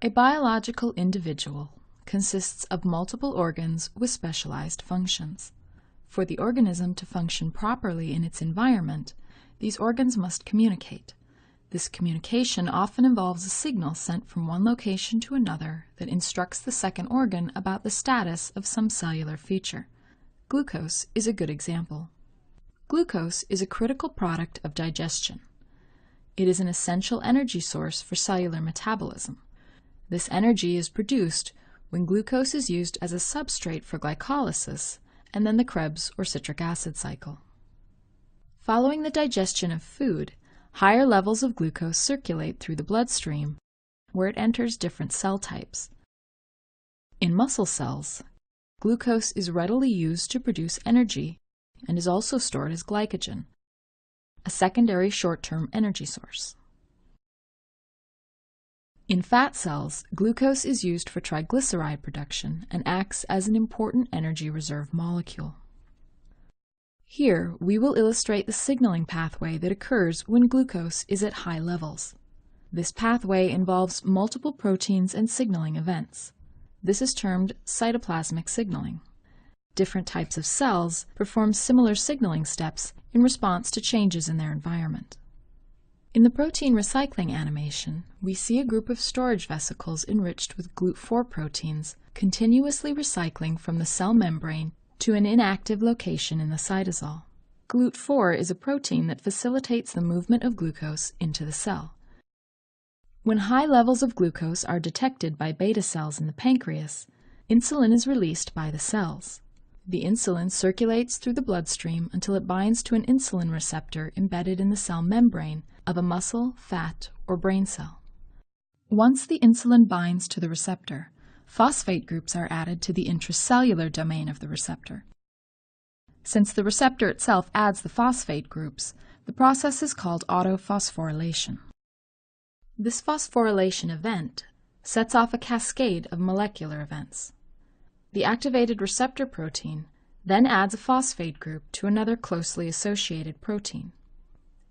A biological individual consists of multiple organs with specialized functions. For the organism to function properly in its environment, these organs must communicate. This communication often involves a signal sent from one location to another that instructs the second organ about the status of some cellular feature. Glucose is a good example. Glucose is a critical product of digestion. It is an essential energy source for cellular metabolism. This energy is produced when glucose is used as a substrate for glycolysis and then the Krebs or citric acid cycle. Following the digestion of food, higher levels of glucose circulate through the bloodstream, where it enters different cell types. In muscle cells, glucose is readily used to produce energy and is also stored as glycogen, a secondary short-term energy source. In fat cells, glucose is used for triglyceride production and acts as an important energy reserve molecule. Here, we will illustrate the signaling pathway that occurs when glucose is at high levels. This pathway involves multiple proteins and signaling events. This is termed cytoplasmic signaling. Different types of cells perform similar signaling steps in response to changes in their environment. In the protein recycling animation, we see a group of storage vesicles enriched with GLUT4 proteins continuously recycling from the cell membrane to an inactive location in the cytosol. GLUT4 is a protein that facilitates the movement of glucose into the cell. When high levels of glucose are detected by beta cells in the pancreas, insulin is released by the cells. The insulin circulates through the bloodstream until it binds to an insulin receptor embedded in the cell membrane of a muscle, fat, or brain cell. Once the insulin binds to the receptor, phosphate groups are added to the intracellular domain of the receptor. Since the receptor itself adds the phosphate groups, the process is called autophosphorylation. This phosphorylation event sets off a cascade of molecular events. The activated receptor protein then adds a phosphate group to another closely associated protein.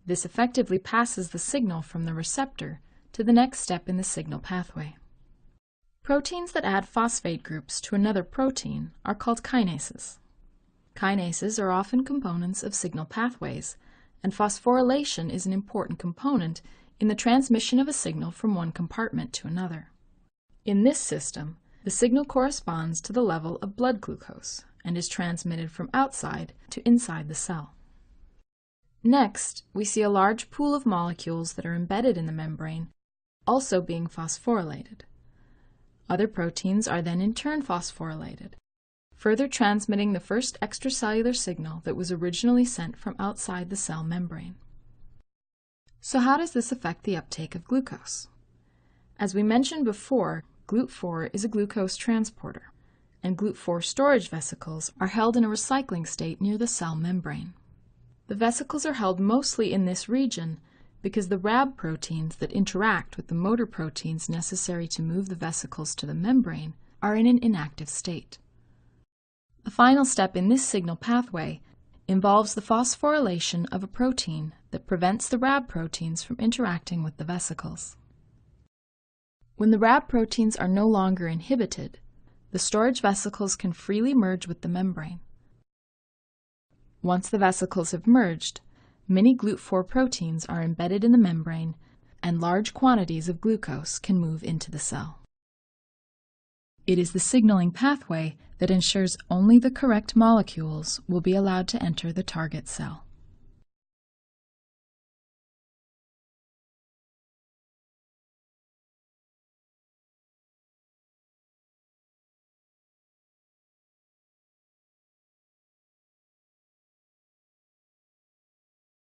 This effectively passes the signal from the receptor to the next step in the signal pathway. Proteins that add phosphate groups to another protein are called kinases. Kinases are often components of signal pathways, and phosphorylation is an important component in the transmission of a signal from one compartment to another. In this system, the signal corresponds to the level of blood glucose and is transmitted from outside to inside the cell. Next, we see a large pool of molecules that are embedded in the membrane, also being phosphorylated. Other proteins are then in turn phosphorylated, further transmitting the first extracellular signal that was originally sent from outside the cell membrane. So how does this affect the uptake of glucose? As we mentioned before, GLUT4 is a glucose transporter, and GLUT4 storage vesicles are held in a recycling state near the cell membrane. The vesicles are held mostly in this region because the Rab proteins that interact with the motor proteins necessary to move the vesicles to the membrane are in an inactive state. The final step in this signal pathway involves the phosphorylation of a protein that prevents the Rab proteins from interacting with the vesicles. When the Rab proteins are no longer inhibited, the storage vesicles can freely merge with the membrane. Once the vesicles have merged, many GLUT4 proteins are embedded in the membrane, and large quantities of glucose can move into the cell. It is the signaling pathway that ensures only the correct molecules will be allowed to enter the target cell.